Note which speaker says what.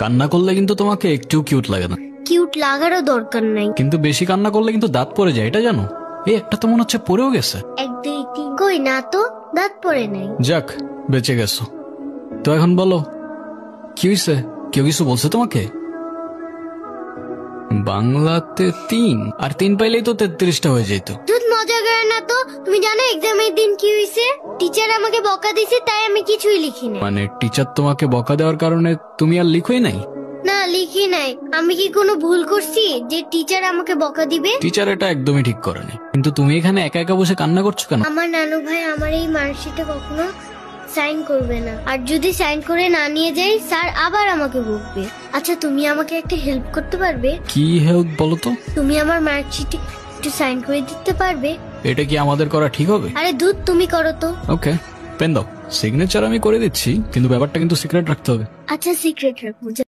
Speaker 1: কান্না করলে কিন্তু তোমাকে একটু কিউট লাগে না।
Speaker 2: কিউট লাগারও দরকার নাই,
Speaker 1: কিন্তু বেশি কান্না করলে কিন্তু দাঁত পড়ে যায়, এটা জানো? এই একটা তো মনে হচ্ছে পড়েও গেছে।
Speaker 2: 1 2 3 কই না তো, দাঁত পড়ে নাই।
Speaker 1: যাক, বেঁচে গেছো। তো এখন বলো কি হয়েছে? কেউ কিছু বলছে তোমাকে? বাংলাতে 3 আর 3 পাইলেই তো 33টা হয়ে যেত।
Speaker 2: দুধ মজা করে না তো। তুমি জানো এক্সামের দিন কি হয়েছে? টিচার আমাকে বকা দিয়েছে, তাই আমি কিছুই লিখি নাই।
Speaker 1: মানে টিচার তোমাকে বকা দেওয়ার কারণে তুমি আর লিখোই নাই?
Speaker 2: না, লিখি নাই। আমি কি কোনো ভুল করছি যে টিচার আমাকে বকা দিবে?
Speaker 1: টিচার এটা একদমই ঠিক করেনি, কিন্তু তুমি এখানে একা একা বসে কান্না করছো কেন?
Speaker 2: আমার নানু ভাই আমার এই মার্কশিটে কখনো সাইন করবে না, আর যদি সাইন করে না নিয়ে যাই স্যার আবার আমাকে বকবে। আচ্ছা, তুমি আমাকে একটা হেল্প করতে পারবে?
Speaker 1: কি হেল্প বলো তো?
Speaker 2: তুমি আমার মার্কশিটে একটু সাইন করে দিতে পারবে?
Speaker 1: এটা কি আমাদের করা ঠিক হবে?
Speaker 2: আরে দুধ, তুমি করো তো।
Speaker 1: ওকে, পেন দাও। সিগনেচার আমি করে দিচ্ছি, কিন্তু ব্যাপারটা কিন্তু সিক্রেট রাখতে হবে।
Speaker 2: আচ্ছা, সিক্রেট রাখবো।